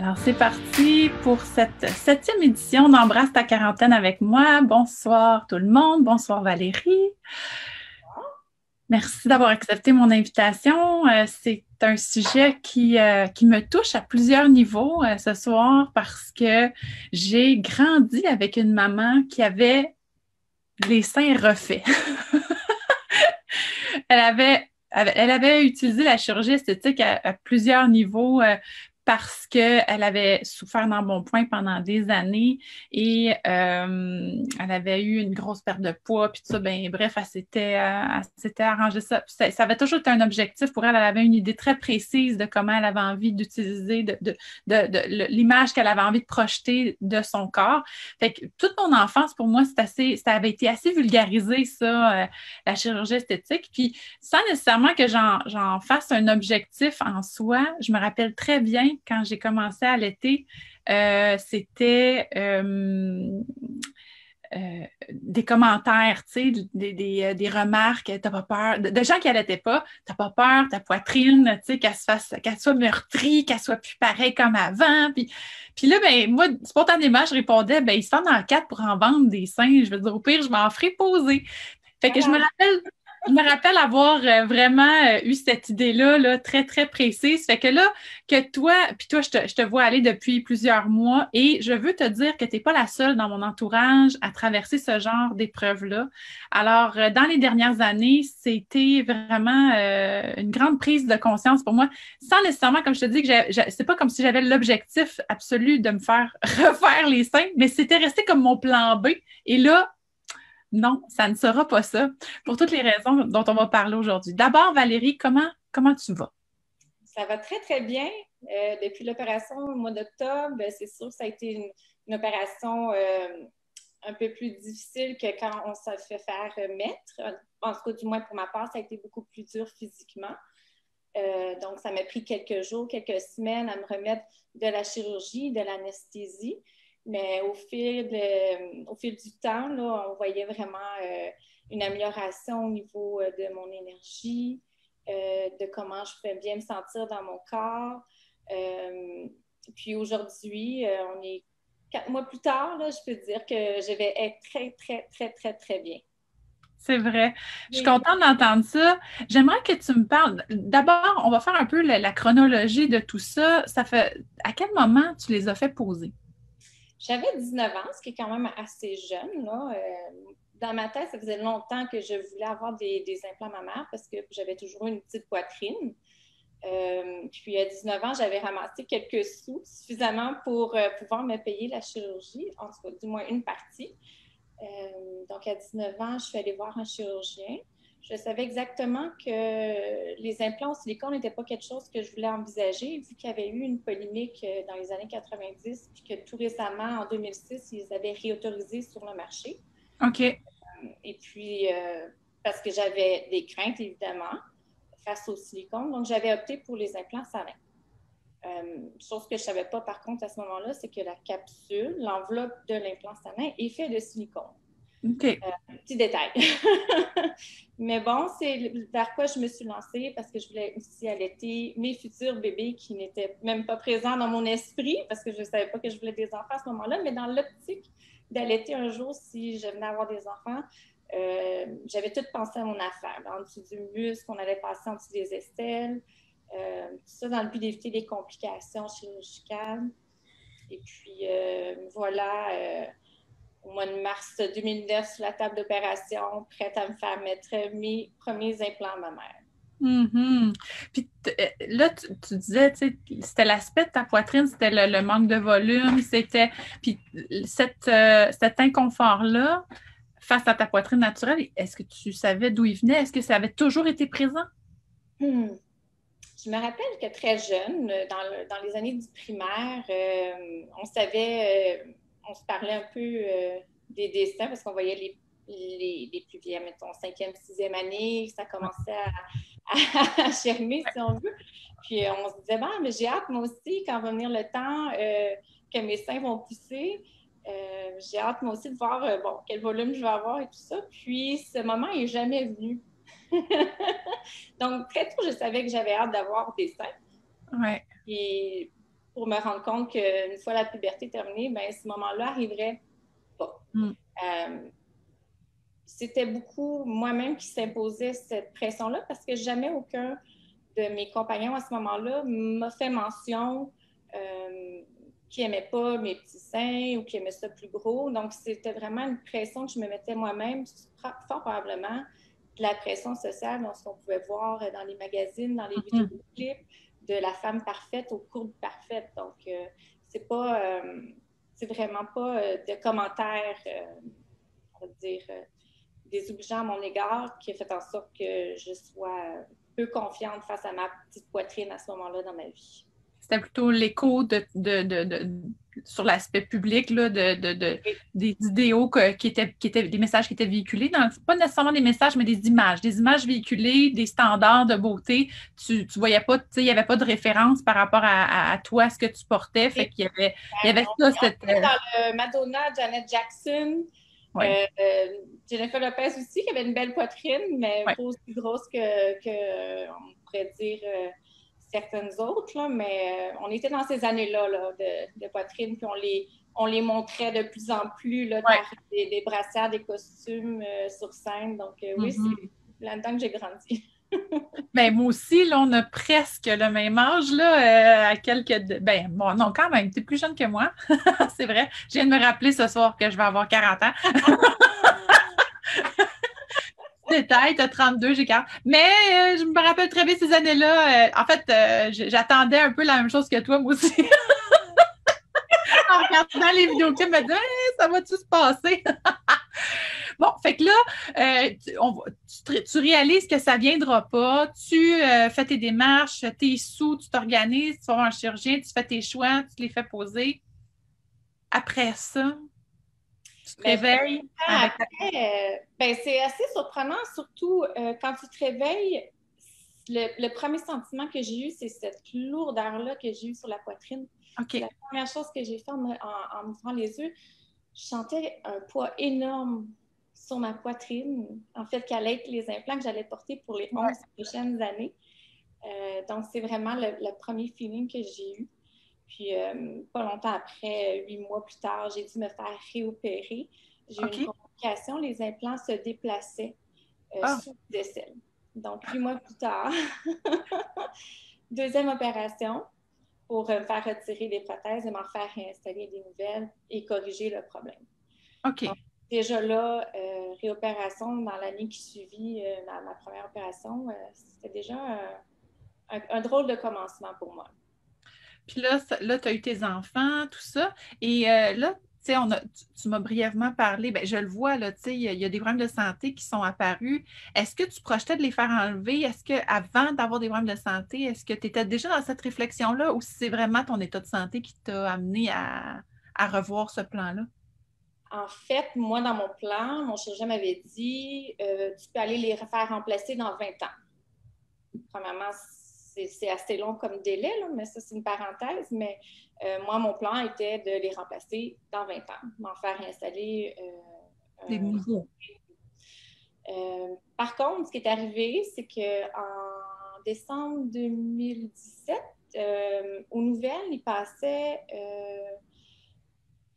Alors, c'est parti pour cette 7e édition d'Embrasse ta quarantaine avec moi. Bonsoir tout le monde. Bonsoir Valérie. Merci d'avoir accepté mon invitation. C'est un sujet qui me touche à plusieurs niveaux ce soir parce que j'ai grandi avec une maman qui avait les seins refaits. Elle avait utilisé la chirurgie esthétique à plusieurs niveaux parce qu'elle avait souffert d'embonpoint pendant des années et elle avait eu une grosse perte de poids, puis tout ça. Ben, bref, elle s'était arrangé ça. Ça avait toujours été un objectif pour elle. Elle avait une idée très précise de comment elle avait envie d'utiliser, l'image qu'elle avait envie de projeter de son corps. Fait que toute mon enfance, pour moi, ça avait été assez vulgarisé, ça, la chirurgie esthétique. Puis sans nécessairement que j'en fasse un objectif en soi, je me rappelle très bien quand j'ai commencé à allaiter, c'était des commentaires, tu sais, des remarques, t'as pas peur, de gens qui allaitaient pas, t'as pas peur, ta poitrine, tu sais, qu'elle soit meurtrie, qu'elle soit plus pareille comme avant. Puis là, ben, moi, spontanément, je répondais, ben, ils se fendent en quatre pour en vendre des seins. Je veux dire, au pire, je m'en ferai poser. Fait que je me rappelle avoir vraiment eu cette idée-là, là, très, très précise. Fait que là, que toi, puis toi, je te vois aller depuis plusieurs mois et je veux te dire que tu n'es pas la seule dans mon entourage à traverser ce genre d'épreuve-là. Alors, dans les dernières années, c'était vraiment une grande prise de conscience pour moi, sans nécessairement, comme je te dis, c'est pas comme si j'avais l'objectif absolu de me faire refaire les seins, mais c'était resté comme mon plan B. Et là, non, ça ne sera pas ça, pour toutes les raisons dont on va parler aujourd'hui. D'abord, Valérie, comment tu vas? Ça va très, très bien. Depuis l'opération au mois d'octobre, c'est sûr que ça a été une opération un peu plus difficile que quand on s'est fait faire mettre. En tout cas, du moins pour ma part, ça a été beaucoup plus dur physiquement. Donc, ça m'a pris quelques jours, quelques semaines à me remettre de la chirurgie, de l'anesthésie. Mais au fil du temps, là, on voyait vraiment une amélioration au niveau de mon énergie, de comment je pouvais bien me sentir dans mon corps. Puis aujourd'hui, on est 4 mois plus tard, là, je peux dire que je vais être très, très, très, très, très bien. C'est vrai. Je suis Oui. contente d'entendre ça. J'aimerais que tu me parles. D'abord, on va faire un peu la chronologie de tout ça. À quel moment tu les as fait poser? J'avais 19 ans, ce qui est quand même assez jeune, là. Dans ma tête, ça faisait longtemps que je voulais avoir des implants mammaires parce que j'avais toujours eu une petite poitrine. Puis à 19 ans, j'avais ramassé quelques sous suffisamment pour pouvoir me payer la chirurgie, en tout cas du moins une partie. Donc à 19 ans, je suis allée voir un chirurgien. Je savais exactement que les implants au silicone n'étaient pas quelque chose que je voulais envisager, vu qu'il y avait eu une polémique dans les années 90, puis que tout récemment, en 2006, ils avaient réautorisé sur le marché. OK. Et puis, parce que j'avais des craintes, évidemment, face au silicone, donc j'avais opté pour les implants salins. Chose que je ne savais pas, par contre, à ce moment-là, c'est que la capsule, l'enveloppe de l'implant salin, est faite de silicone. OK. Petit détail. Mais bon, c'est vers quoi je me suis lancée parce que je voulais aussi allaiter mes futurs bébés qui n'étaient même pas présents dans mon esprit parce que je ne savais pas que je voulais des enfants à ce moment-là, mais dans l'optique d'allaiter un jour si je venais avoir des enfants, j'avais tout pensé à mon affaire. En dessous du muscle, on allait passer en dessous des aisselles, tout ça dans le but d'éviter les complications chirurgicales. Et puis, voilà, au mois de mars 2009, sur la table d'opération, prête à me faire mettre mes premiers implants mammaires. Mhm. Puis là, tu disais, tu sais, c'était l'aspect de ta poitrine, c'était le manque de volume, c'était. Puis cet inconfort-là, face à ta poitrine naturelle, est-ce que tu savais d'où il venait? Est-ce que ça avait toujours été présent? Hmm. Je me rappelle que très jeune, dans les années du primaire, on se parlait un peu des destins parce qu'on voyait les plus vieilles, mettons, 5e, 6e année, ça commençait à germer, si on veut. Puis on se disait, bon, mais j'ai hâte, moi aussi, quand va venir le temps que mes seins vont pousser. J'ai hâte, moi aussi, de voir bon, quel volume je vais avoir et tout ça. Puis ce moment n'est jamais venu. Donc, très tôt, je savais que j'avais hâte d'avoir des seins. Ouais. Et pour me rendre compte qu'une fois la puberté terminée, ben, ce moment-là arriverait pas. C'était beaucoup moi-même qui s'imposait cette pression-là parce que jamais aucun de mes compagnons à ce moment-là m'a fait mention qui n'aimait pas mes petits seins ou qui aimait ça plus gros. Donc, c'était vraiment une pression que je me mettais moi-même, fort probablement de la pression sociale, dans ce qu'on pouvait voir dans les magazines, dans les vidéoclips, de la femme parfaite aux courbes parfaites. Donc, c'est vraiment pas de commentaires, on va dire, désobligeants à mon égard qui a fait en sorte que je sois peu confiante face à ma petite poitrine à ce moment-là dans ma vie. C'était plutôt l'écho sur l'aspect public là, des idéaux qui étaient des messages qui étaient véhiculés. Pas nécessairement des messages, mais des images véhiculées, des standards de beauté. Tu voyais pas, tu sais, il n'y avait pas de référence par rapport à toi, ce que tu portais. Fait qu'il y avait ça. Dans le Madonna, Janet Jackson, Jennifer Lopez aussi, qui avait une belle poitrine, mais pas aussi grosse que on pourrait dire certaines autres, là, mais on était dans ces années-là là, de poitrine, puis on les montrait de plus en plus là, par des brassières, des costumes sur scène. Donc oui, c'est là-dedans que j'ai grandi. Ben, moi aussi, là, on a presque le même âge, là, à quelques... Ben, bon, non, quand même, tu es plus jeune que moi. C'est vrai. Je viens de me rappeler ce soir que je vais avoir 40 ans. Détail, t'as 32, j'ai 40. Mais je me rappelle très bien ces années-là. En fait, j'attendais un peu la même chose que toi, moi aussi. En regardant les vidéos, je me disais, hey, ça va-tu se passer? Bon, fait que là, tu réalises que ça ne viendra pas, tu fais tes démarches, tes sous, tu t'organises, tu vas voir un chirurgien, tu fais tes choix, tu les fais poser. Après ça, tu te réveilles. C'est assez surprenant, surtout quand tu te réveilles. Le premier sentiment que j'ai eu, c'est cette lourdeur-là que j'ai eue sur la poitrine. Okay. La première chose que j'ai fait en m'ouvrant les yeux, je sentais un poids énorme sur ma poitrine, en fait, qu'allaient être les implants que j'allais porter pour les 11 prochaines années. Donc, c'est vraiment le premier feeling que j'ai eu. Puis, pas longtemps après, 8 mois plus tard, j'ai dû me faire réopérer. J'ai eu une complication, les implants se déplaçaient sous les aisselles. Donc, 8 mois plus tard, deuxième opération pour me faire retirer les prothèses et m'en faire réinstaller des nouvelles et corriger le problème. OK. Donc, déjà là, réopération dans l'année qui suivit ma première opération, c'était déjà un drôle de commencement pour moi. Puis là, tu as eu tes enfants, tout ça. Et là, tu sais, tu m'as brièvement parlé, ben, je le vois, là, tu sais, il y a des problèmes de santé qui sont apparus. Est-ce que tu projetais de les faire enlever? Est-ce qu'avant d'avoir des problèmes de santé, est-ce que tu étais déjà dans cette réflexion-là ou c'est vraiment ton état de santé qui t'a amené à revoir ce plan-là? En fait, moi, dans mon plan, mon chirurgien m'avait dit tu peux aller les faire remplacer dans 20 ans. Premièrement, c'est assez long comme délai, là, mais ça, c'est une parenthèse. Mais moi, mon plan était de les remplacer dans 20 ans, m'en faire installer des nouveaux. Par contre, ce qui est arrivé, c'est qu'en décembre 2017, aux nouvelles, il passait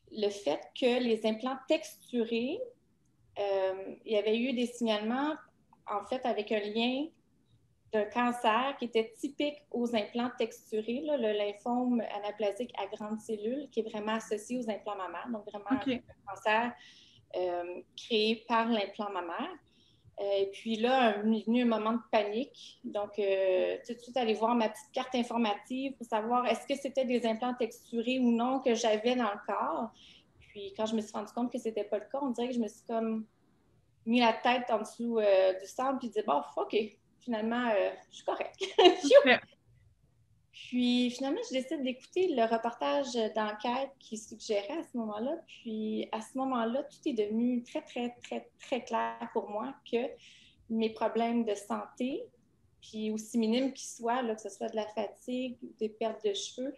le fait que les implants texturés, il y avait eu des signalements, en fait, avec un lien d'un cancer qui était typique aux implants texturés, là, le lymphome anaplasique à grandes cellules, qui est vraiment associé aux implants mammaires, donc vraiment un cancer créé par l'implant mammaire. Et puis là, est venu un moment de panique. Donc, tout de suite, aller voir ma petite carte informative pour savoir est-ce que c'était des implants texturés ou non que j'avais dans le corps. Puis, quand je me suis rendu compte que c'était pas le cas, on dirait que je me suis comme mis la tête en dessous du sable puis dit bon, OK, finalement, je suis correcte. Puis finalement, je décide d'écouter le reportage d'enquête qui suggérait à ce moment-là. Puis à ce moment-là, tout est devenu très, très, très, très clair pour moi que mes problèmes de santé, puis aussi minimes qu'ils soient, là, que ce soit de la fatigue, des pertes de cheveux,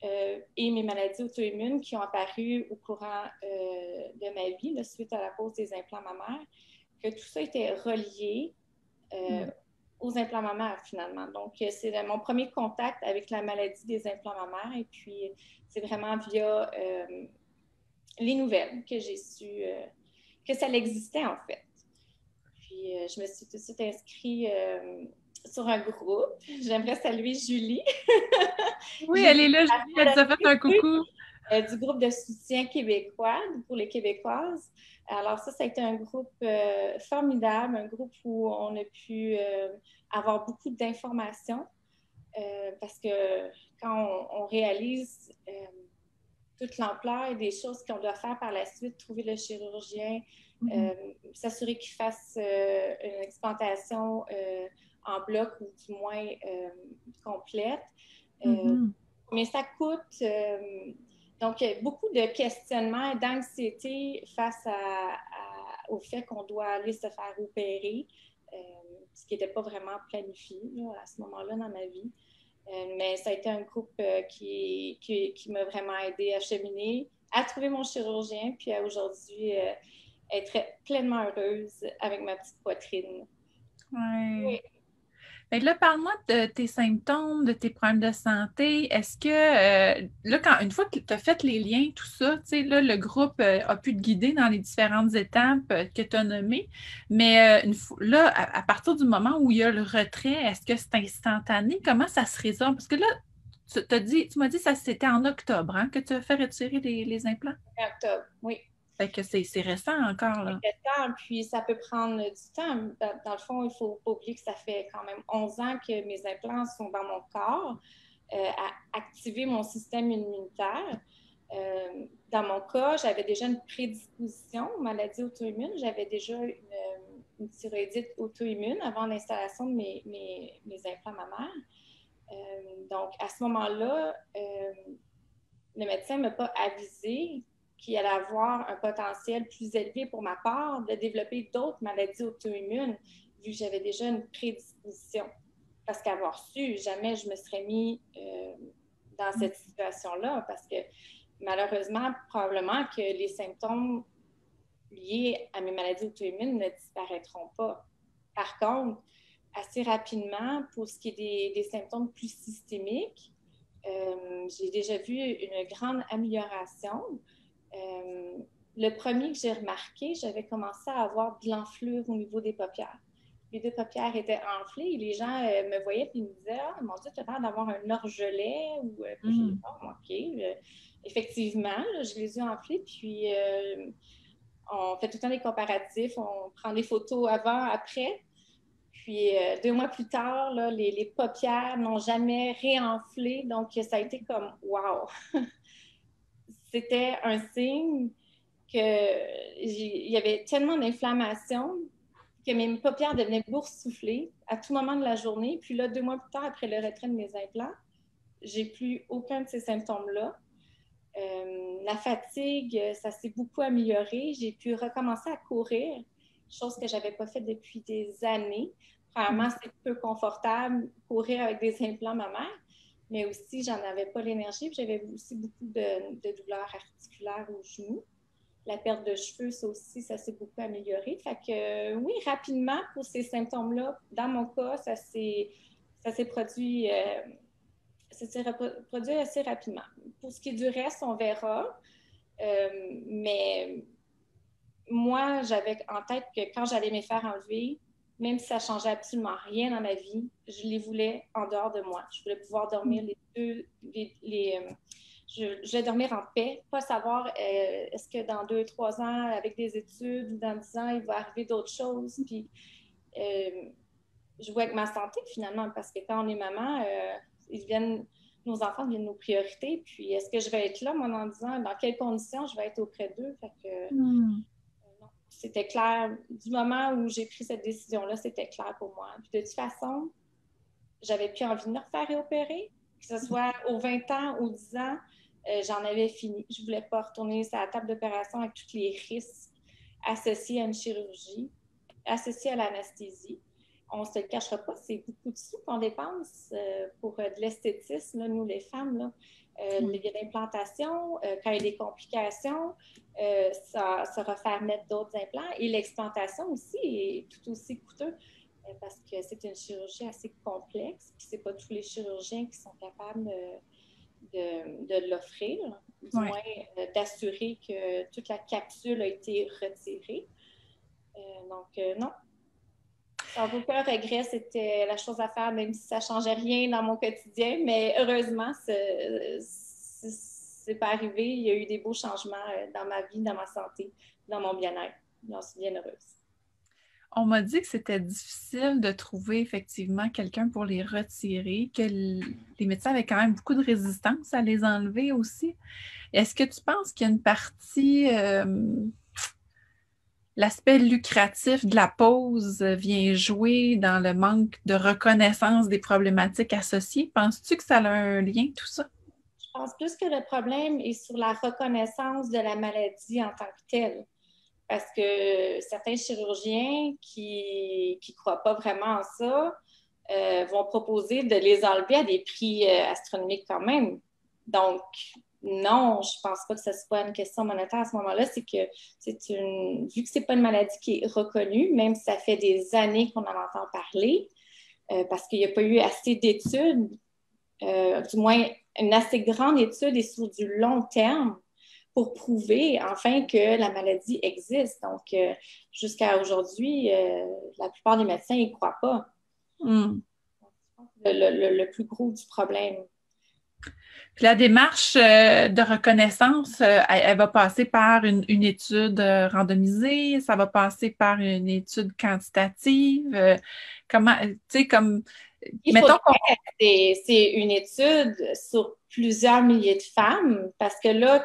et mes maladies auto-immunes qui ont apparu au courant de ma vie, là, suite à la pose des implants mammaires, que tout ça était relié aux implants mammaires, finalement. Donc, c'est mon premier contact avec la maladie des implants mammaires. Et puis, c'est vraiment via les nouvelles que j'ai su que ça existait, en fait. Puis, je me suis tout de suite inscrite sur un groupe. J'aimerais saluer Julie. Oui, elle Julie, est là, Julie, elle nous a fait un coucou. du groupe de soutien québécois pour les Québécoises. Alors ça a été un groupe formidable, un groupe où on a pu avoir beaucoup d'informations parce que quand on réalise toute l'ampleur des choses qu'on doit faire par la suite, trouver le chirurgien, s'assurer qu'il fasse une explantation en bloc ou du moins complète. Mais ça coûte... donc, beaucoup de questionnements et d'anxiété face au fait qu'on doit aller se faire opérer, ce qui n'était pas vraiment planifié là, à ce moment-là dans ma vie. Mais ça a été un groupe qui m'a vraiment aidée à cheminer, à trouver mon chirurgien, puis à aujourd'hui être pleinement heureuse avec ma petite poitrine. Ouais. Oui. Fait que là, parle-moi de tes symptômes, de tes problèmes de santé. Est-ce que, là, une fois que tu as fait les liens, tout ça, tu sais, là, le groupe a pu te guider dans les différentes étapes que tu as nommées. Mais là, à partir du moment où il y a le retrait, est-ce que c'est instantané? Comment ça se résorbe? Parce que là, tu m'as dit que c'était en octobre hein, que tu as fait retirer les implants. En octobre, oui. Fait que c'est récent encore, là. Puis ça peut prendre du temps. Dans le fond, il ne faut pas oublier que ça fait quand même 11 ans que mes implants sont dans mon corps, à activer mon système immunitaire. Dans mon cas, j'avais déjà une prédisposition aux maladies auto-immunes. J'avais déjà une thyroïdite auto-immune avant l'installation de mes implants mammaires. Donc, à ce moment-là, le médecin ne m'a pas avisé qu'il allait avoir un potentiel plus élevé pour ma part de développer d'autres maladies auto-immunes, vu que j'avais déjà une prédisposition. Parce qu'avoir su, jamais je me serais mis dans cette situation-là, parce que malheureusement, probablement que les symptômes liés à mes maladies auto-immunes ne disparaîtront pas. Par contre, assez rapidement, pour ce qui est des symptômes plus systémiques, j'ai déjà vu une grande amélioration. Le premier que j'ai remarqué, j'avais commencé à avoir de l'enflure au niveau des paupières. Les deux paupières étaient enflées et les gens me voyaient et me disaient « Ah, mon Dieu, tu as l'air d'avoir un orgelet. » ou j'ai dit « Oh, OK. » Effectivement, là, je les ai enflées, puis on fait tout le temps des comparatifs, on prend des photos avant, après. Puis 2 mois plus tard, là, les paupières n'ont jamais réenflé. Donc, ça a été comme « wow! » C'était un signe qu'il y avait tellement d'inflammation que mes paupières devenaient boursouflées à tout moment de la journée. Puis là, 2 mois plus tard, après le retrait de mes implants, j'ai plus aucun de ces symptômes-là. La fatigue, ça s'est beaucoup amélioré. J'ai pu recommencer à courir, chose que je n'avais pas faite depuis des années. Premièrement, c'est peu confortable courir avec des implants mammaires, mais aussi, j'en avais pas l'énergie. J'avais aussi beaucoup de douleurs articulaires aux genoux. La perte de cheveux, ça aussi, ça s'est beaucoup amélioré. Fait que oui, rapidement, pour ces symptômes-là, dans mon cas, ça s'est produit... ça s'est produit assez rapidement. Pour ce qui est du reste, on verra. Mais moi, j'avais en tête que quand j'allais me faire enlever, même si ça ne changeait absolument rien dans ma vie, je les voulais en dehors de moi. Je voulais pouvoir dormir je vais dormir en paix, pas savoir est-ce que dans 2-3 ans, avec des études, ou dans 10 ans, il va arriver d'autres choses. Puis, jouer avec ma santé, finalement, parce que quand on est maman, nos enfants deviennent nos priorités. Puis, est-ce que je vais être là, moi, en disant dans quelles conditions je vais être auprès d'eux? Fait que, non, c'était clair. Du moment où j'ai pris cette décision-là, c'était clair pour moi. Puis, de toute façon, j'avais plus envie de me refaire réopérer, que ce soit aux 20 ans, aux 10 ans, j'en avais fini. Je ne voulais pas retourner sur la table d'opération avec tous les risques associés à une chirurgie, associés à l'anesthésie. On ne se le cachera pas, c'est beaucoup de sous qu'on dépense pour de l'esthétisme, là, nous les femmes. Là. Il y a l'implantation, quand il y a des complications, ça refaire mettre d'autres implants. Et l'explantation aussi est tout aussi coûteux. parce que c'est une chirurgie assez complexe, puis c'est pas tous les chirurgiens qui sont capables de l'offrir, du moins d'assurer que toute la capsule a été retirée. Non, sans aucun regret, c'était la chose à faire, même si ça ne changeait rien dans mon quotidien, mais heureusement, c'est pas arrivé. Il y a eu des beaux changements dans ma vie, dans ma santé, dans mon bien-être. J'en suis bien heureuse. On m'a dit que c'était difficile de trouver effectivement quelqu'un pour les retirer, que les médecins avaient quand même beaucoup de résistance à les enlever aussi. Est-ce que tu penses qu'il y a une partie, l'aspect lucratif de la pause vient jouer dans le manque de reconnaissance des problématiques associées? Penses-tu que ça a un lien, tout ça? Je pense plus que le problème est sur la reconnaissance de la maladie en tant que telle. Parce que certains chirurgiens qui ne croient pas vraiment en ça vont proposer de les enlever à des prix astronomiques quand même. Donc, non, je ne pense pas que ce soit une question monétaire à ce moment-là. C'est que vu que ce n'est pas une maladie qui est reconnue, même si ça fait des années qu'on en entend parler, parce qu'il n'y a pas eu assez d'études, du moins une assez grande étude et sur du long terme, pour prouver enfin que la maladie existe. Donc, jusqu'à aujourd'hui, la plupart des médecins n'y croient pas. Le plus gros du problème. Puis la démarche de reconnaissance, elle va passer par une étude randomisée, ça va passer par une étude quantitative. Comment, tu sais, comme... Mettons c'est une étude sur plusieurs milliers de femmes, parce que là,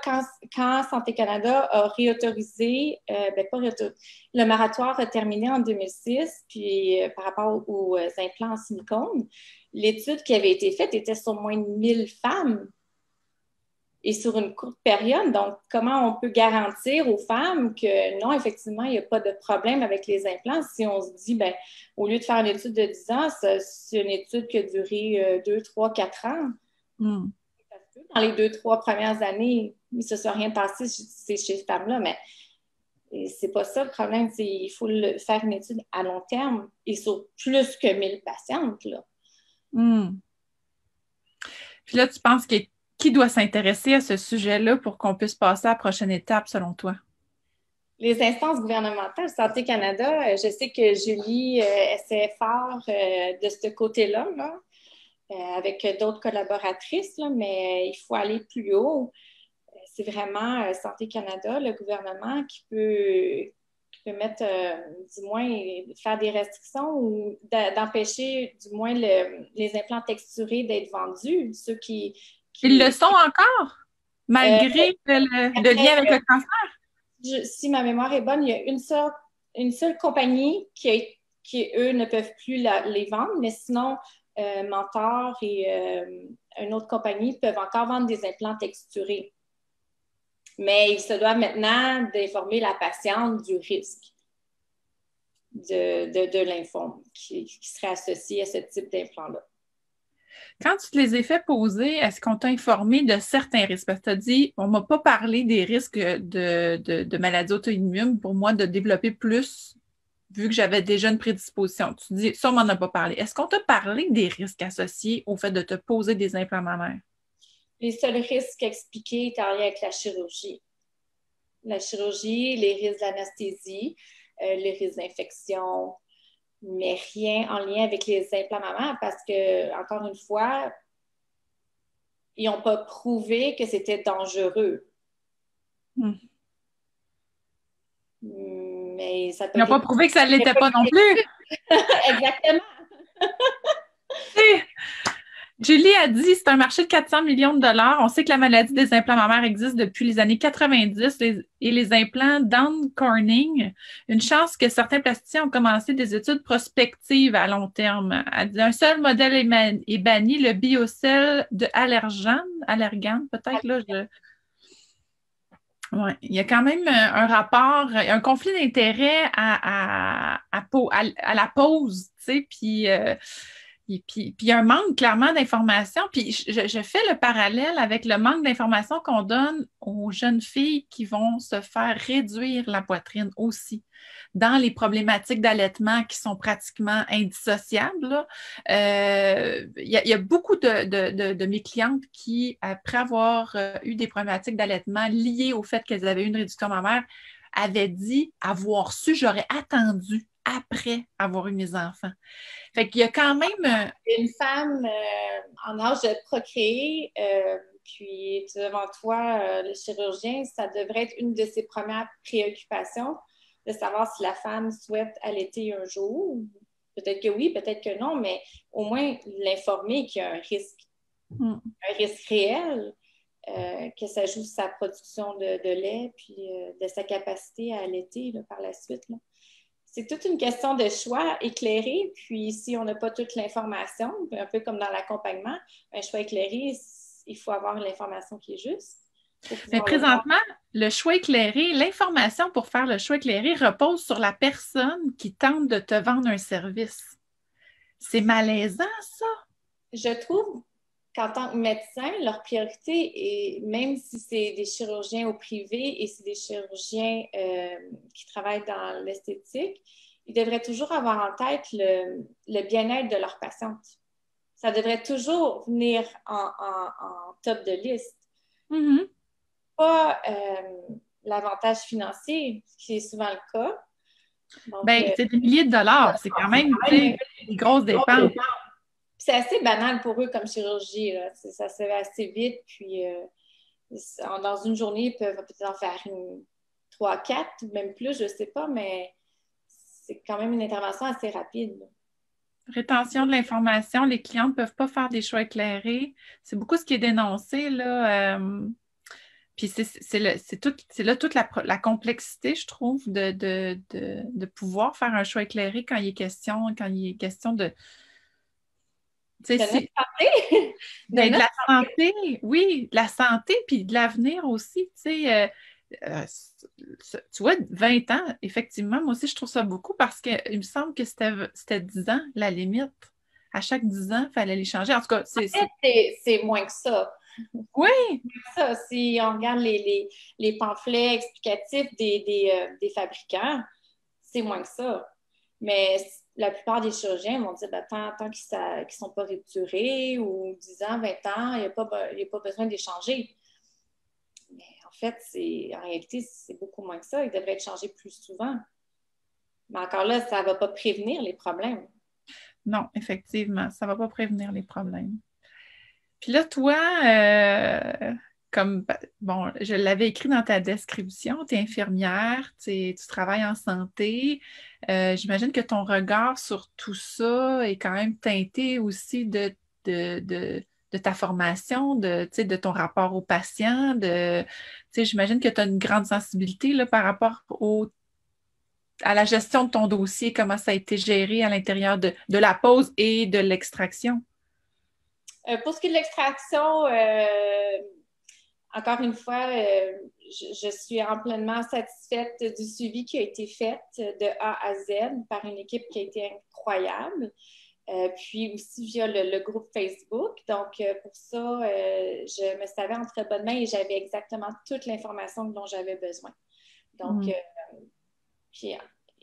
quand Santé Canada a réautorisé, le moratoire a terminé en 2006, puis par rapport aux implants en silicone, l'étude qui avait été faite était sur moins de 1000 femmes et sur une courte période. Donc, comment on peut garantir aux femmes que non, effectivement, il n'y a pas de problème avec les implants si on se dit, ben, au lieu de faire une étude de 10 ans, c'est une étude qui a duré 2, 3, 4 ans. Dans les 2, 3 premières années, il ne se soit rien passé chez ces femmes-là, mais c'est pas ça le problème. Il faut faire une étude à long terme et sur plus que 1000 patientes. Là. Puis là, tu penses que qui doit s'intéresser à ce sujet-là pour qu'on puisse passer à la prochaine étape, selon toi? Les instances gouvernementales, Santé Canada, je sais que Julie essaie fort de ce côté-là, là, avec d'autres collaboratrices, là, mais il faut aller plus haut. C'est vraiment Santé Canada, le gouvernement, qui peut mettre, du moins, faire des restrictions ou d'empêcher, du moins, les implants texturés d'être vendus. Ceux qui Ils le sont encore, malgré le lien avec le cancer? Si ma mémoire est bonne, il y a une seule compagnie qui, eux, ne peuvent plus les vendre, mais sinon, Mentor et une autre compagnie peuvent encore vendre des implants texturés. Mais ils se doivent maintenant d'informer la patiente du risque de lymphome qui serait associé à ce type d'implant-là. Quand tu te les as fait poser, est-ce qu'on t'a informé de certains risques? Parce que tu as dit, on ne m'a pas parlé des risques de maladies auto-immunes pour moi de développer plus, vu que j'avais déjà une prédisposition. Tu dis, ça, on m'en a pas parlé. Est-ce qu'on t'a parlé des risques associés au fait de te poser des implants mammaires? Les seuls risques expliqués étaient en lien avec la chirurgie. La chirurgie, les risques d'anesthésie, les risques d'infection, mais rien en lien avec les implants mammaires parce que, encore une fois, ils n'ont pas prouvé que c'était dangereux. Mais ça peut ils n'ont pas prouvé que ça ne l'était pas non plus. Exactement. Julie a dit c'est un marché de 400 millions de dollars. On sait que la maladie des implants mammaires existe depuis les années 90 et les implants Down Corning. Une chance que certains plasticiens ont commencé des études prospectives à long terme. Elle dit, un seul modèle est banni, le BioCell de Allergan, peut-être. Là, Ouais. Il y a quand même un rapport, un conflit d'intérêt à la pause, tu sais, puis il Puis il y a un manque clairement d'informations. Puis je fais le parallèle avec le manque d'informations qu'on donne aux jeunes filles qui vont se faire réduire la poitrine aussi. Dans les problématiques d'allaitement qui sont pratiquement indissociables, là, il y a beaucoup de mes clientes qui, après avoir eu des problématiques d'allaitement liées au fait qu'elles avaient eu une réduction mammaire, avaient dit avoir su, j'aurais attendu après avoir eu mes enfants. Fait qu'il y a quand même... Une femme en âge de procréer, puis devant toi, le chirurgien, ça devrait être une de ses premières préoccupations, de savoir si la femme souhaite allaiter un jour. Peut-être que oui, peut-être que non, mais au moins l'informer qu'il y a un risque réel, que ça joue sur sa production de lait, puis de sa capacité à allaiter là, par la suite. Là. C'est toute une question de choix éclairé, puis si on n'a pas toute l'information, un peu comme dans l'accompagnement, un choix éclairé, il faut avoir l'information qui est juste. Mais présentement, le choix éclairé, l'information pour faire le choix éclairé repose sur la personne qui tente de te vendre un service. C'est malaisant, ça? Je trouve qu'en tant que médecin, leur priorité, même si c'est des chirurgiens au privé et c'est des chirurgiens qui travaillent dans l'esthétique, ils devraient toujours avoir en tête le bien-être de leurs patientes. Ça devrait toujours venir en top de liste. Mm-hmm. Pas l'avantage financier, qui est souvent le cas. Donc, c'est des milliers de dollars. C'est quand même des grosses dépenses. C'est assez banal pour eux comme chirurgie. Là. Ça se fait assez vite. Puis, dans une journée, ils peuvent peut-être en faire 3, 4, même plus, je ne sais pas, mais c'est quand même une intervention assez rapide. Là. Rétention de l'information, les clients ne peuvent pas faire des choix éclairés. C'est beaucoup ce qui est dénoncé, là. Puis c'est là toute la complexité, je trouve, de pouvoir faire un choix éclairé quand il est question de... De notre santé? De la santé, oui, de la santé, puis de l'avenir aussi, tu sais. Tu vois, 20 ans, effectivement, moi aussi, je trouve ça beaucoup parce qu'il me semble que c'était 10 ans, la limite. À chaque 10 ans, il fallait les changer. En tout cas, c'est moins que ça. Oui! Ça, si on regarde les pamphlets explicatifs des fabricants, c'est moins que ça. Mais la plupart des chirurgiens vont dire tant qu'ils ne sont pas rupturés ou 10 ans, 20 ans, il n'y a pas besoin d'échanger. Mais en fait, en réalité, c'est beaucoup moins que ça. Ils devraient être changés plus souvent. Mais encore là, ça ne va pas prévenir les problèmes. Non, effectivement, ça ne va pas prévenir les problèmes. Puis là, toi, bon, je l'avais écrit dans ta description, tu es infirmière, tu travailles en santé. J'imagine que ton regard sur tout ça est quand même teinté aussi de ta formation, de ton rapport aux patients. J'imagine que tu as une grande sensibilité là, par rapport à la gestion de ton dossier, comment ça a été géré à l'intérieur de la pause et de l'extraction. Pour ce qui est de l'extraction, encore une fois, je suis pleinement satisfaite du suivi qui a été fait de A à Z par une équipe qui a été incroyable. Puis aussi via le groupe Facebook. Donc, pour ça, je me savais en très bonne main et j'avais exactement toute l'information dont j'avais besoin. Donc, puis,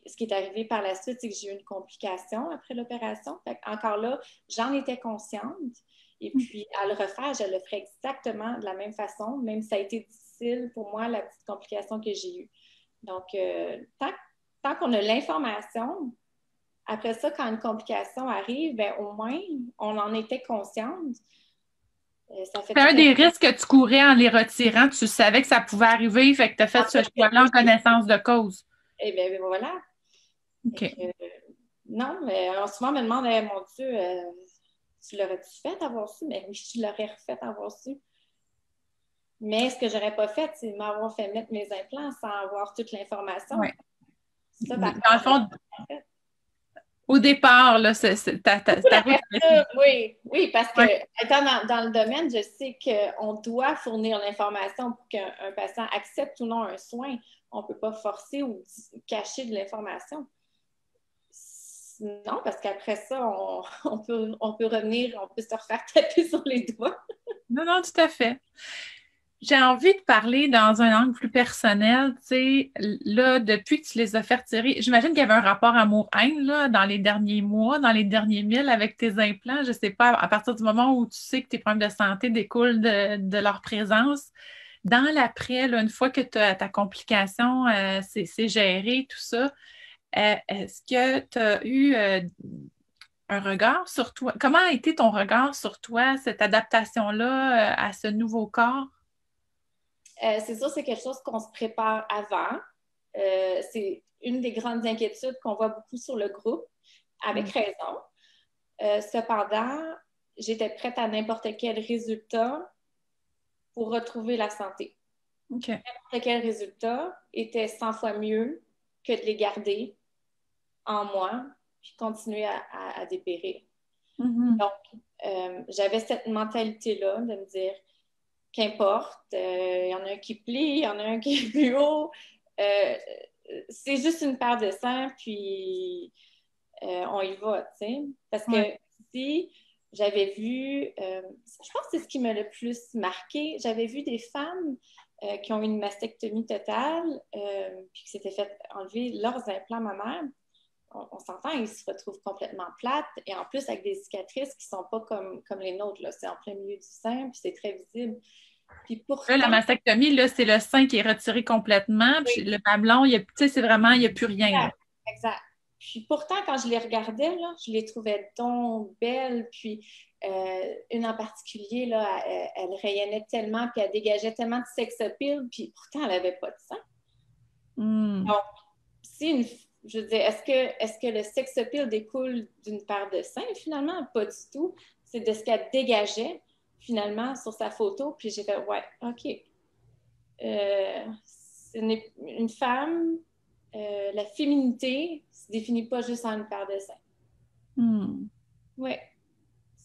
ce qui est arrivé par la suite, c'est que j'ai eu une complication après l'opération. Encore là, j'en étais consciente. Et puis, à le refaire, je le ferais exactement de la même façon, même si ça a été difficile pour moi, la petite complication que j'ai eue. Donc, tant qu'on a l'information, après ça, quand une complication arrive, bien, au moins, on en était consciente. C'est un des risques que tu courais en les retirant. Tu savais que ça pouvait arriver, fait que tu as fait ce choix-là en connaissance de cause. Eh bien, voilà. OK. Non, mais souvent, on me demande, mon Dieu, tu l'aurais-tu fait avoir su? Mais oui, je l'aurais refait avoir su. Mais ce que j'aurais pas fait, c'est m'avoir fait mettre mes implants sans avoir toute l'information. Ouais. Ça, dans le fond, au départ, là, oui, parce que étant dans le domaine, je sais qu'on doit fournir l'information pour qu'un patient accepte ou non un soin. On ne peut pas forcer ou cacher de l'information. Non, parce qu'après ça, on peut revenir, on peut se refaire taper sur les doigts. Non, non, tout à fait. J'ai envie de parler dans un angle plus personnel, tu sais, là, depuis que tu les as fait retirer, j'imagine qu'il y avait un rapport amour-haine, là, dans les derniers mois, dans les derniers milles avec tes implants. Je sais pas, à partir du moment où tu sais que tes problèmes de santé découlent de leur présence, dans l'après, là, une fois que ta complication, c'est géré, tout ça, est-ce que tu as eu un regard sur toi? Comment a été ton regard sur toi, cette adaptation-là, à ce nouveau corps? C'est sûr, c'est quelque chose qu'on se prépare avant. C'est une des grandes inquiétudes qu'on voit beaucoup sur le groupe, avec raison. Cependant, j'étais prête à n'importe quel résultat pour retrouver la santé. OK. N'importe quel résultat était 100 fois mieux que de les garder en moi puis continuer à dépérir. Mm-hmm. Donc, j'avais cette mentalité-là de me dire, qu'importe, il y en a un qui plie, il y en a un qui est plus haut. C'est juste une paire de seins, puis on y va, tu sais. Parce que si j'avais vu, je pense que c'est ce qui m'a le plus marqué, j'avais vu des femmes qui ont eu une mastectomie totale, puis qui s'étaient fait enlever leurs implants mammaires. On s'entend, ils se retrouvent complètement plates et en plus avec des cicatrices qui ne sont pas comme les nôtres. Là. C'est en plein milieu du sein, puis c'est très visible. Puis pourtant, Là, la mastectomie, là, c'est le sein qui est retiré complètement. Puis oui, le mamelon, il y a, tu sais, c'est vraiment, il n'y a plus rien, là. exact, exact. Puis pourtant, quand je les regardais, là, je les trouvais donc belles. Puis une en particulier, là, elle rayonnait tellement, puis elle dégageait tellement de sex appeal, puis pourtant, elle n'avait pas de sang. Mm. Donc, si une, je veux dire, est-ce que le sex appeal découle d'une paire de seins? Finalement, pas du tout. C'est de ce qu'elle dégageait, finalement, sur sa photo. Puis j'ai fait, ouais, OK. Une femme, la féminité ne se définit pas juste en une paire de seins. Mm. Oui.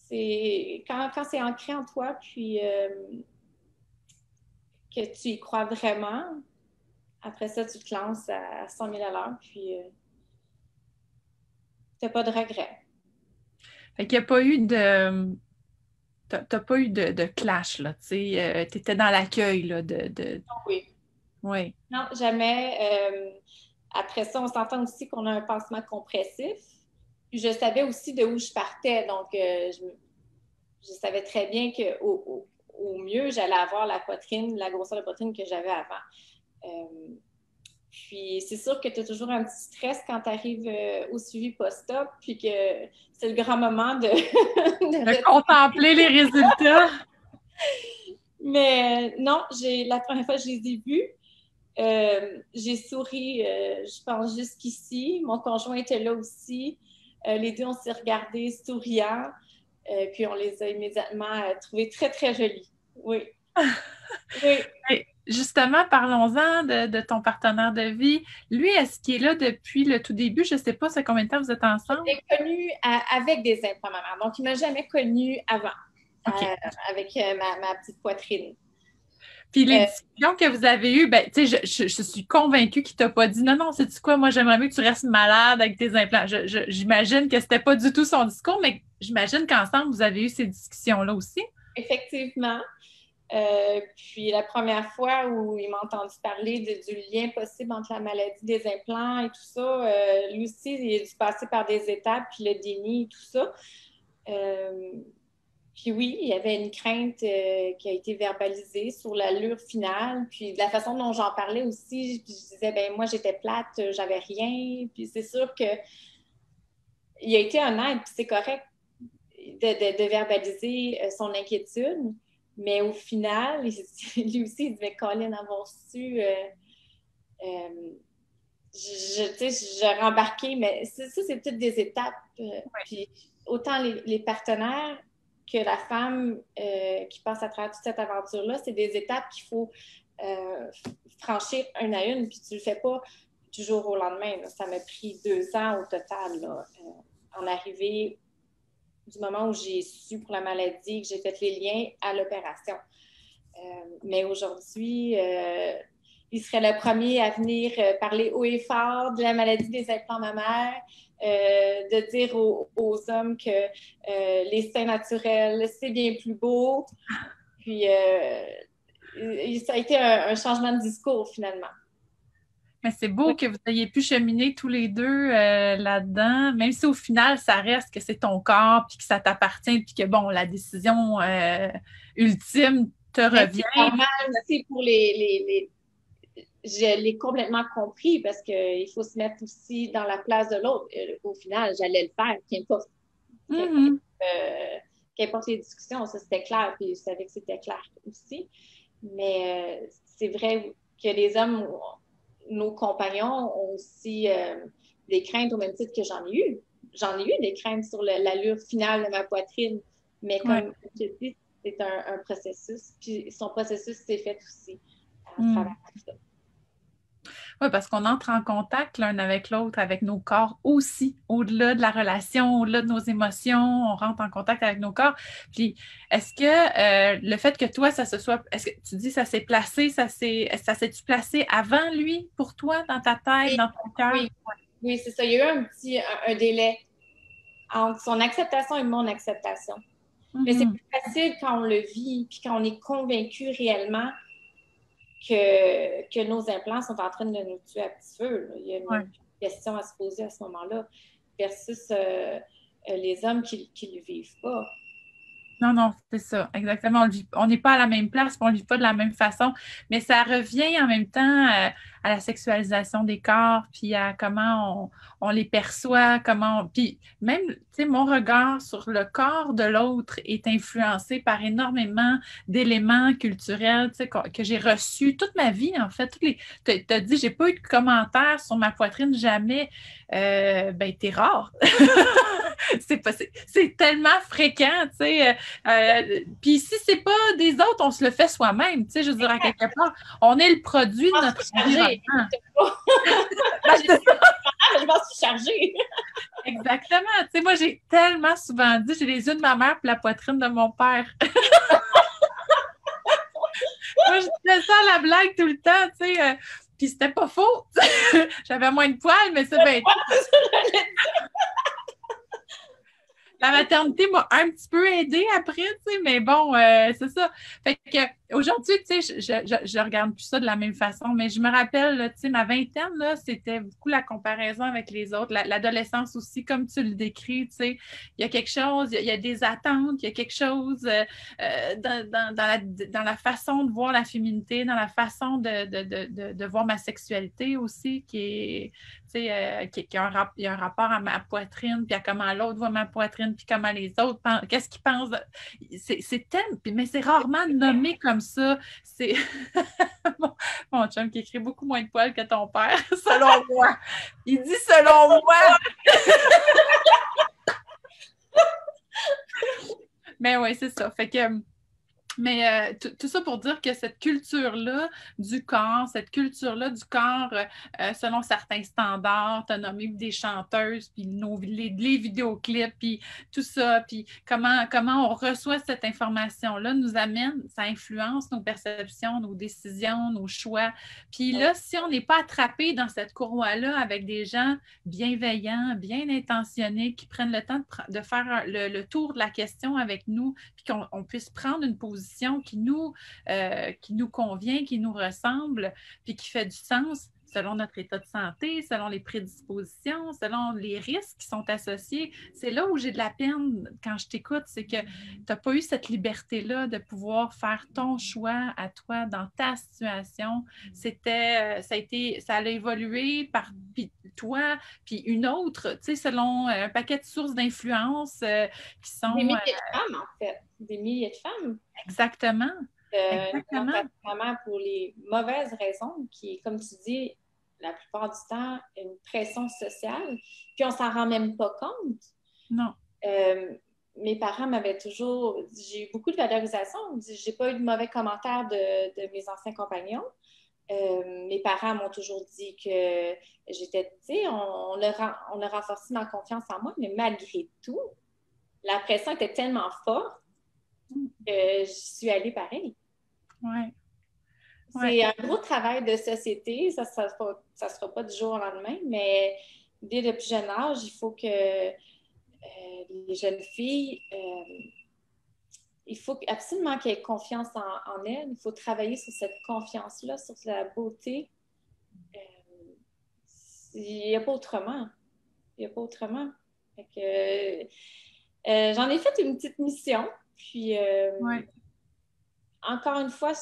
C'est quand c'est ancré en toi, puis que tu y crois vraiment, après ça, tu te lances à 100 000 à l'heure, puis tu n'as pas de regrets. Fait qu'il n'y a pas eu de. T'as pas eu de clash, là. Tu sais, t'étais dans l'accueil, là, Oui. Oui. Non, jamais. Après ça, on s'entend aussi qu'on a un pansement compressif. Puis je savais aussi de où je partais. Donc, je savais très bien qu'au mieux, j'allais avoir la poitrine, la grosseur de poitrine que j'avais avant. Puis c'est sûr que tu as toujours un petit stress quand tu arrives au suivi post-op, puis que c'est le grand moment de, De contempler les résultats. Mais non, la première fois que je les ai vus, j'ai souri, je pense, jusqu'ici. Mon conjoint était là aussi. Les deux, on s'est regardés souriants. Puis on les a immédiatement trouvés très, très jolis. Oui. Oui. Et justement, parlons-en de ton partenaire de vie. Lui, est-ce qu'il est là depuis le tout début? Je ne sais pas, c'est combien de temps vous êtes ensemble? Je l'ai connu avec des implants mammaires. Donc, il ne m'a jamais connu avant, OK. avec ma petite poitrine. Puis les discussions que vous avez eues, ben, tu sais, je suis convaincue qu'il t'a pas dit non, non, sais-tu quoi, moi j'aimerais mieux que tu restes malade avec tes implants. J'imagine que c'était pas du tout son discours, mais j'imagine qu'ensemble vous avez eu ces discussions-là aussi. Effectivement. Puis la première fois où il m'a entendu parler du lien possible entre la maladie des implants et tout ça, lui aussi, il a dû passer par des étapes, puis le déni et tout ça. Puis oui, il y avait une crainte qui a été verbalisée sur l'allure finale, puis de la façon dont j'en parlais aussi, puis je disais, ben moi j'étais plate, j'avais rien, puis c'est sûr que il a été honnête, puis c'est correct de verbaliser son inquiétude, mais au final, lui aussi, il disait, Colin, avoir su, j'aurais embarqué, mais ça, c'est toutes des étapes. Puis autant les partenaires que la femme qui passe à travers toute cette aventure-là, c'est des étapes qu'il faut franchir une à une, puis tu le fais pas du jour au lendemain. Là. Ça m'a pris 2 ans au total, là, en arriver du moment où j'ai su pour la maladie, que j'ai fait les liens à l'opération. Mais aujourd'hui, il serait le premier à venir parler haut et fort de la maladie des implants mammaires. de dire aux hommes que les seins naturels, c'est bien plus beau. Puis, ça a été un changement de discours, finalement. Mais c'est beau Oui, que vous ayez pu cheminer tous les deux là-dedans, même si au final, ça reste que c'est ton corps, puis que ça t'appartient, puis que, bon, la décision ultime te mais revient. c'est normal aussi pour je l'ai complètement compris parce qu'il faut se mettre aussi dans la place de l'autre. Au final, j'allais le faire, qu'importe, Mhm. qu'importe les discussions, ça c'était clair, puis je savais que c'était clair aussi. Mais c'est vrai que les hommes, nos compagnons, ont aussi des craintes au même titre que j'en ai eu. J'en ai eu des craintes sur l'allure finale de ma poitrine. Mais Ouais. comme je dis, c'est un processus. Puis son processus s'est fait aussi à Mm. travers tout ça. Oui, parce qu'on entre en contact l'un avec l'autre, avec nos corps aussi, au-delà de la relation, au-delà de nos émotions, on rentre en contact avec nos corps. Puis, est-ce que le fait que toi, ça se soit, est-ce que tu dis ça s'est placé, ça s'est-tu placé avant lui pour toi, dans ta tête, Oui, dans ton cœur? oui, oui, c'est ça. Il y a eu un délai entre son acceptation et mon acceptation. Mais c'est Mhm. plus facile quand on le vit, puis quand on est convaincu réellement que nos implants sont en train de nous tuer à petit feu. Là. Il y a Ouais. une question à se poser à ce moment-là, versus les hommes qui ne le vivent pas. Non, non, c'est ça, exactement. On n'est pas à la même place, on ne le vit pas de la même façon, mais ça revient en même temps à la sexualisation des corps, puis à comment on les perçoit, puis même, tu sais, mon regard sur le corps de l'autre est influencé par énormément d'éléments culturels, tu sais, que j'ai reçus toute ma vie, en fait. T'as dit, j'ai pas eu de commentaires sur ma poitrine jamais. Ben, t'es rare. C'est tellement fréquent, tu sais. Puis si c'est pas des autres, on se le fait soi-même. Tu sais, je veux dire, à quelque part, on est le produit de Je notre suis chargée. environnement. Ben, Je suis chargée. exactement. Tu sais, moi, j'ai tellement souvent dit, j'ai les yeux de ma mère et la poitrine de mon père. Moi, je disais ça à la blague tout le temps, tu sais. Puis c'était pas faux. J'avais moins de poils, mais ça, ben, la maternité m'a un petit peu aidée après, tu sais, mais bon, c'est ça. Fait que aujourd'hui, tu sais, je regarde plus ça de la même façon, mais je me rappelle, là, tu sais, ma vingtaine, là, c'était beaucoup la comparaison avec les autres. L'adolescence aussi, comme tu le décris, tu sais, il y a quelque chose, il y a des attentes, il y a quelque chose dans la façon de voir la féminité, dans la façon de voir ma sexualité aussi, qui est qui a il y a un rapport à ma poitrine, puis à comment l'autre voit ma poitrine, puis comment les autres pensent, qu'est-ce qu'ils pensent. C'est tellement, mais c'est rarement nommé comme ça. C'est mon chum qui écrit beaucoup moins de poils que ton père, selon moi. Il dit selon moi. Mais oui, c'est ça. Fait que mais tout ça pour dire que cette culture-là du corps, cette culture-là du corps selon certains standards, tu as nommé des chanteuses, puis les vidéoclips, puis tout ça, puis comment on reçoit cette information-là nous amène, ça influence nos perceptions, nos décisions, nos choix. Puis là, si on n'est pas attrapé dans cette courroie-là avec des gens bienveillants, bien intentionnés, qui prennent le temps de faire le tour de la question avec nous, puis qu'on puisse prendre une position qui nous convient, qui nous ressemble, puis qui fait du sens selon notre état de santé, selon les prédispositions, selon les risques qui sont associés. C'est là où j'ai de la peine quand je t'écoute, c'est que tu n'as pas eu cette liberté-là de pouvoir faire ton choix à toi dans ta situation. Ça a évolué par puis toi, puis une autre, tu sais, selon un paquet de sources d'influence qui Des sont milliers de femmes, en fait. Des milliers de femmes. exactement. Donc, Exactement. vraiment pour les mauvaises raisons, qui est, comme tu dis, la plupart du temps, une pression sociale. Puis on s'en rend même pas compte. Non. Mes parents m'avaient toujours... J'ai eu beaucoup de valorisation. J'ai pas eu de mauvais commentaires de mes anciens compagnons. Mes parents m'ont toujours dit que j'étais... Tu sais, on a renforcé ma confiance en moi, mais malgré tout, la pression était tellement forte que je suis allée pareil. Ouais. Ouais. C'est un gros travail de société, ça ne se fera pas du jour au lendemain, dès le plus jeune âge, il faut que les jeunes filles, il faut absolument qu'elles aient confiance en elles. Il faut travailler sur cette confiance-là, sur la beauté. Il n'y a pas autrement. Il n'y a pas autrement. Fait que, j'en ai fait une petite mission. Puis, Ouais. encore une fois,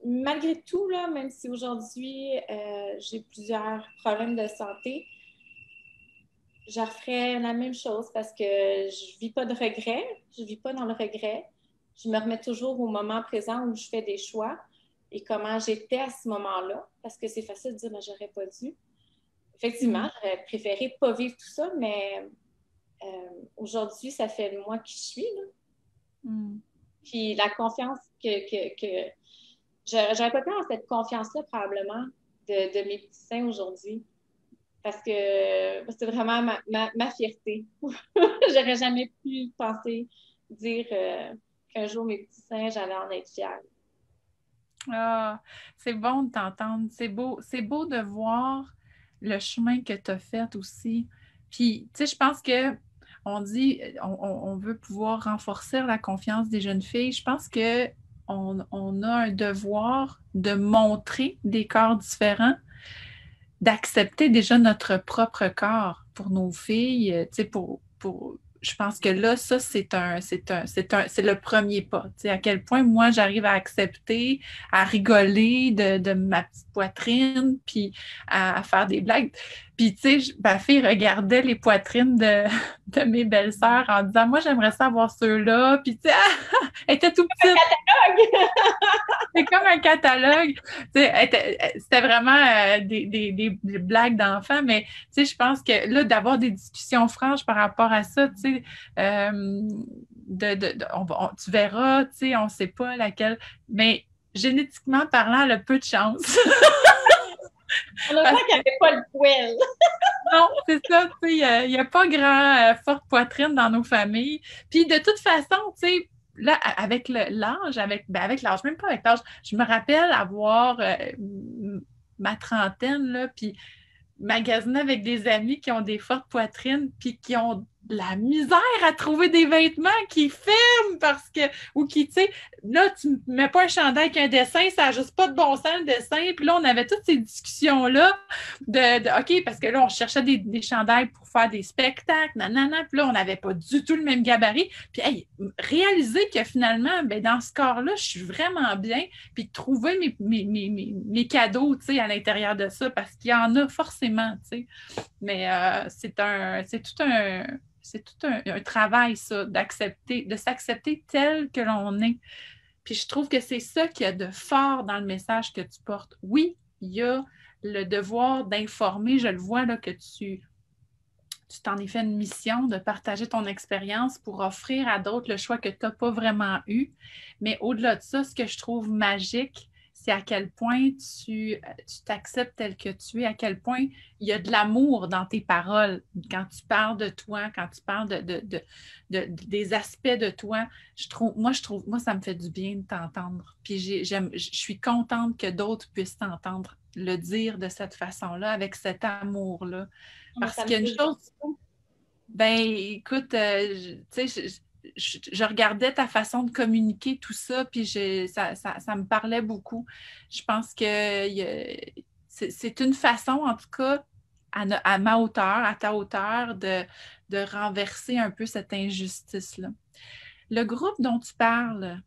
malgré tout, là, même si aujourd'hui j'ai plusieurs problèmes de santé, je referais la même chose parce que je ne vis pas de regrets. Je ne vis pas dans le regret. Je me remets toujours au moment présent où je fais des choix et comment j'étais à ce moment-là. Parce que c'est facile de dire, mais j'aurais pas dû. Effectivement, j'aurais préféré pas vivre tout ça, mais aujourd'hui, ça fait le moi qui je suis. Là. Mm. Puis la confiance que j'aurais pas pu avoir cette confiance-là probablement de mes petits seins aujourd'hui. Parce que c'est vraiment ma fierté. J'aurais jamais pu penser dire qu'un jour mes petits seins, j'allais en être fière. Ah, c'est bon de t'entendre. C'est beau de voir le chemin que tu as fait aussi. Puis, tu sais, je pense que on dit, on veut pouvoir renforcer la confiance des jeunes filles. Je pense que on a un devoir de montrer des corps différents, d'accepter déjà notre propre corps pour nos filles, tu sais, je pense que là, ça, c'est le premier pas. Tu sais, à quel point moi, j'arrive à accepter, à rigoler de ma petite poitrine, puis à faire des blagues. Puis, tu sais, ma fille regardait les poitrines de mes belles-sœurs en disant, moi, j'aimerais ça avoir ceux-là. Puis, tu sais, elle était tout petite. C'est comme un catalogue. Tu sais, c'était vraiment des blagues d'enfants, mais tu sais, je pense que là, d'avoir des discussions franches par rapport à ça, tu sais, tu verras, tu sais, on ne sait pas laquelle, mais génétiquement parlant, elle a peu de chance. On a Parce pas qu'il n'y avait pas le poil. non, c'est ça, tu sais, il n'y a pas grand forte poitrine dans nos familles. Puis de toute façon, tu sais, là, avec l'âge, avec l'âge, même pas avec l'âge, je me rappelle avoir ma trentaine, là, puis magasiner avec des amis qui ont des fortes poitrines, puis qui ont de la misère à trouver des vêtements qui ferment parce que, ou qui, tu sais, là, tu ne mets pas un chandail avec un dessin, ça n'a juste pas de bon sens le dessin. Puis là, on avait toutes ces discussions-là OK, parce que là, on cherchait des chandails pour faire des spectacles, nanana, puis là, on n'avait pas du tout le même gabarit. Puis, hey, réaliser que finalement, ben, dans ce corps-là, je suis vraiment bien, puis de trouver mes cadeaux, tu sais, à l'intérieur de ça, parce qu'il y en a forcément, tu sais. Mais c'est tout un travail, ça, d'accepter, de s'accepter tel que l'on est. Puis je trouve que c'est ça qu'il y a de fort dans le message que tu portes. Oui, il y a le devoir d'informer, je le vois là, que tu t'en es fait une mission de partager ton expérience pour offrir à d'autres le choix que tu n'as pas vraiment eu. Mais au-delà de ça, ce que je trouve magique, c'est à quel point tu t'acceptes tel que tu es, à quel point il y a de l'amour dans tes paroles. Quand tu parles de toi, quand tu parles des aspects de toi, moi, ça me fait du bien de t'entendre. Puis je suis contente que d'autres puissent t'entendre le dire de cette façon-là, avec cet amour-là. Parce Ça me qu'il y a une touche chose, beaucoup. ben écoute, tu sais, je regardais ta façon de communiquer tout ça, puis ça me parlait beaucoup. Je pense que c'est une façon, en tout cas, à ma hauteur, à ta hauteur, de renverser un peu cette injustice-là. Le groupe dont tu parles,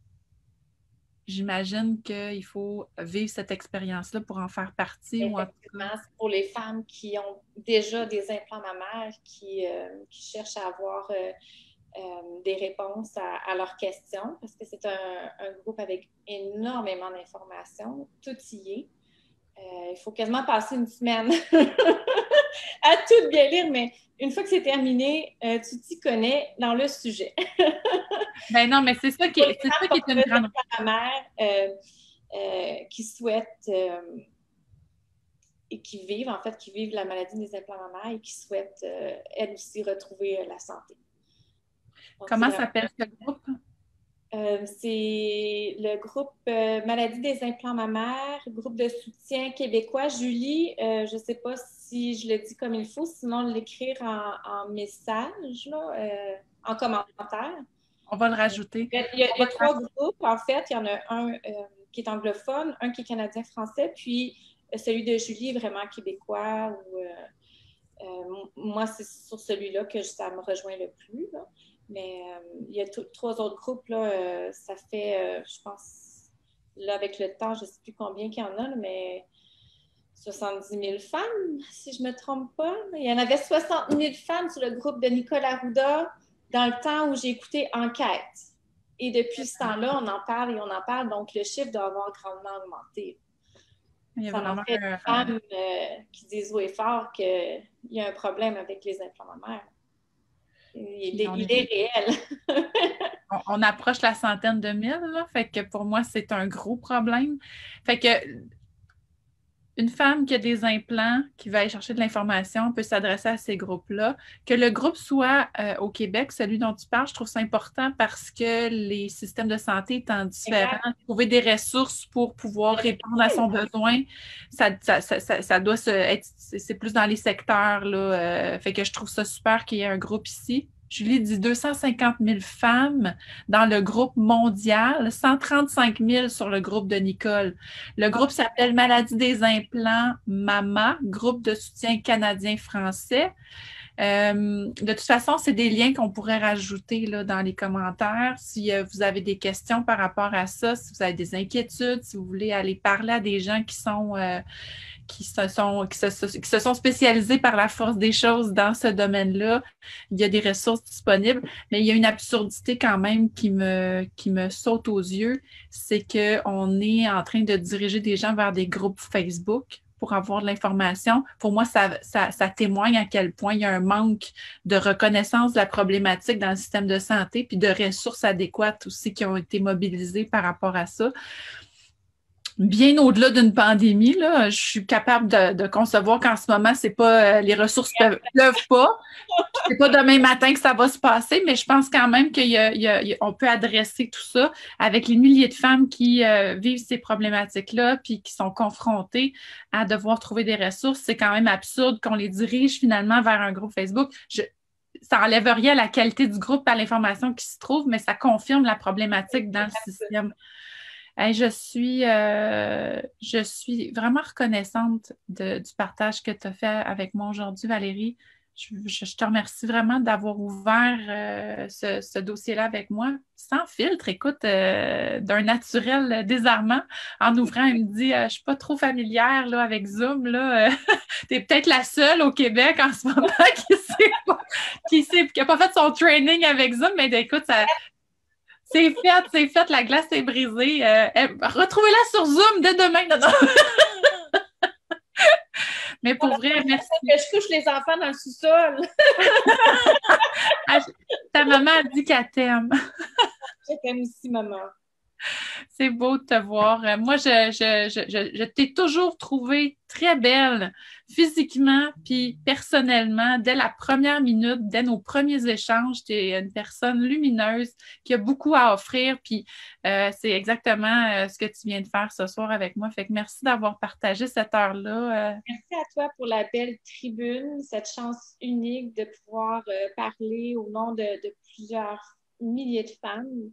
j'imagine qu'il faut vivre cette expérience-là pour en faire partie, ou en tout cas. Effectivement, c'est pour les femmes qui ont déjà des implants mammaires, qui cherchent à avoir des réponses à leurs questions, parce que c'est un groupe avec énormément d'informations, tout y est. Il faut quasiment passer une semaine à tout bien lire, mais une fois que c'est terminé, tu t'y connais dans le sujet. Ben non, mais c'est ça qui Pour les est, c'est ça femmes qui est une porteuses grande. d'implants mammaires qui souhaitent et qui vivent la maladie des implants mammaires et qui souhaitent, elles aussi, retrouver la santé. Donc, c'est Comment vraiment s'appelle ce groupe? C'est le groupe Maladie des implants mammaires, groupe de soutien québécois. Julie, je ne sais pas si je le dis comme il faut, sinon l'écrire en message, là, en commentaire. On va le rajouter. Il y a trois groupes, en fait. Il y en a un qui est anglophone, un qui est canadien-français, puis celui de Julie est vraiment québécois. Moi, c'est sur celui-là que ça me rejoint le plus, là. Mais il y a trois autres groupes, là, ça fait, je pense, là, avec le temps, je ne sais plus combien qu'il y en a, là, mais 70 000 femmes, si je ne me trompe pas. Il y en avait 60 000 femmes sur le groupe de Nicolas Arruda dans le temps où j'ai écouté Enquête. Et depuis ce temps-là, on en parle et on en parle, donc le chiffre doit avoir grandement augmenté. Il y a Ça vraiment m'en fait des femmes qui disent haut et fort qu'il y a un problème avec les implants mammaires. Il est réel. On approche la centaine de mille, là, fait que pour moi, c'est un gros problème. Fait que une femme qui a des implants, qui va aller chercher de l'information, peut s'adresser à ces groupes-là. Que le groupe soit au Québec, celui dont tu parles, je trouve ça important parce que les systèmes de santé étant différents, trouver des ressources pour pouvoir répondre à son besoin, ça doit être, c'est plus dans les secteurs, là. Fait que je trouve ça super qu'il y ait un groupe ici. Julie dit 250 000 femmes dans le groupe mondial, 135 000 sur le groupe de Nicole. Le groupe s'appelle Maladie des implants MAMA, groupe de soutien canadien-français. De toute façon, c'est des liens qu'on pourrait rajouter là, dans les commentaires. Si vous avez des questions par rapport à ça, si vous avez des inquiétudes, si vous voulez aller parler à des gens qui se sont spécialisés par la force des choses dans ce domaine-là. Il y a des ressources disponibles, mais il y a une absurdité quand même qui me saute aux yeux, c'est qu'on est en train de diriger des gens vers des groupes Facebook pour avoir de l'information. Pour moi, ça témoigne à quel point il y a un manque de reconnaissance de la problématique dans le système de santé, puis de ressources adéquates aussi qui ont été mobilisées par rapport à ça. Bien au-delà d'une pandémie, là, je suis capable de concevoir qu'en ce moment, c'est pas les ressources pleuvent pas. C'est pas demain matin que ça va se passer, mais je pense quand même qu'on peut adresser tout ça avec les milliers de femmes qui vivent ces problématiques-là puis qui sont confrontées à devoir trouver des ressources. C'est quand même absurde qu'on les dirige finalement vers un groupe Facebook. Ça n'enlève rien à la qualité du groupe, à l'information qui se trouve, mais ça confirme la problématique dans le système. Hey, je suis vraiment reconnaissante du partage que tu as fait avec moi aujourd'hui, Valérie. Je te remercie vraiment d'avoir ouvert ce dossier-là avec moi, sans filtre, écoute, d'un naturel désarmant. En ouvrant, il me dit, je ne suis pas trop familière là, avec Zoom. Tu es peut-être la seule au Québec en ce moment qui n'a pas fait son training avec Zoom, mais écoute, c'est fait, la glace est brisée. Retrouvez-la sur Zoom dès demain. Non. Mais pour vrai, merci. Que je couche les enfants dans le sous-sol. Ta maman a dit qu'elle t'aime. Je t'aime aussi, maman. C'est beau de te voir. Moi, je t'ai toujours trouvée très belle physiquement puis personnellement. Dès la première minute, dès nos premiers échanges, tu es une personne lumineuse qui a beaucoup à offrir. Puis c'est exactement ce que tu viens de faire ce soir avec moi. Fait que merci d'avoir partagé cette heure-là. Merci à toi pour la belle tribune, cette chance unique de pouvoir parler au nom de plusieurs milliers de femmes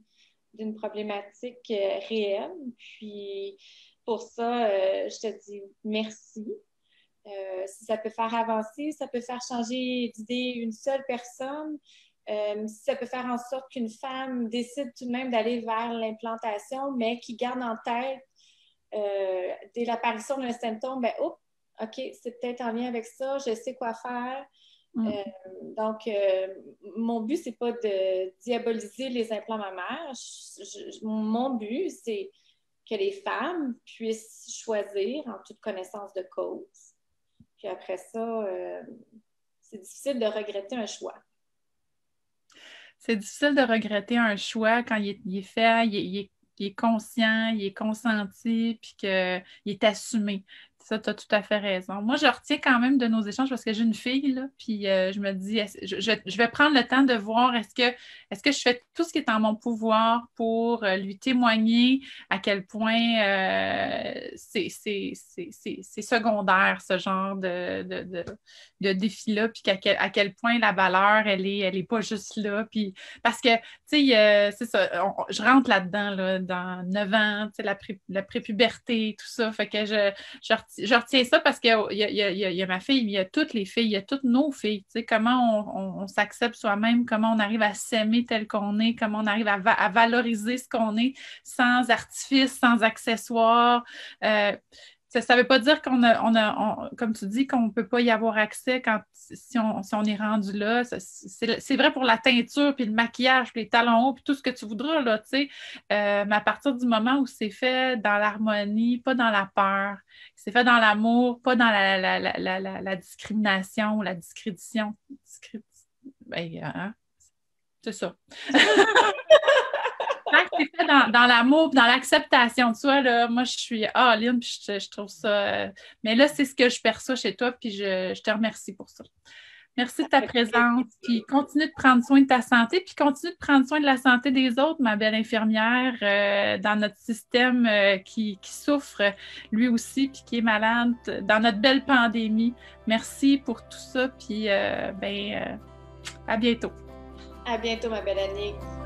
d'une problématique réelle. Puis pour ça, je te dis merci. Si ça peut faire avancer, ça peut faire changer d'idée une seule personne, si ça peut faire en sorte qu'une femme décide tout de même d'aller vers l'implantation, mais qui garde en tête dès l'apparition d'un symptôme, ben, oh, OK, c'est peut-être en lien avec ça, je sais quoi faire. Donc, mon but, c'est pas de diaboliser les implants mammaires. Mon but, c'est que les femmes puissent choisir en toute connaissance de cause. Puis après ça, c'est difficile de regretter un choix. C'est difficile de regretter un choix quand il est fait, il est conscient, il est consenti, puis qu'il est assumé. Ça, tu as tout à fait raison. Moi, je retiens quand même de nos échanges parce que j'ai une fille, là, puis je me dis, je vais prendre le temps de voir est-ce que je fais tout ce qui est en mon pouvoir pour lui témoigner à quel point c'est secondaire, ce genre de défi-là, puis à quel point la valeur, elle est pas juste là. Puis, parce que, tu sais, c'est ça, je rentre là-dedans, là, dans 9 ans, tu sais, la prépuberté, tout ça. Fait que je retiens ça parce qu'il y a ma fille, il y a toutes les filles, il y a toutes nos filles. Tu sais, comment on s'accepte soi-même, comment on arrive à s'aimer tel qu'on est, comment on arrive à valoriser ce qu'on est sans artifice, sans accessoires. Ça ne veut pas dire comme tu dis, qu'on ne peut pas y avoir accès si on est rendu là. C'est vrai pour la teinture, puis le maquillage, puis les talons hauts, puis tout ce que tu voudras, là, tu sais. Mais à partir du moment où c'est fait dans l'harmonie, pas dans la peur, c'est fait dans l'amour, pas dans la discrimination ou la discrédition. Ben, hein? C'est ça. Quand c'est fait dans l'amour, dans l'acceptation de soi, là, moi, je suis all-in, puis je trouve ça... mais là, c'est ce que je perçois chez toi, puis je te remercie pour ça. Merci de ta présence, puis continue de prendre soin de ta santé, puis continue de prendre soin de la santé des autres, ma belle infirmière, dans notre système qui souffre, lui aussi, puis qui est malade, dans notre belle pandémie. Merci pour tout ça, puis à bientôt. À bientôt, ma belle Annick.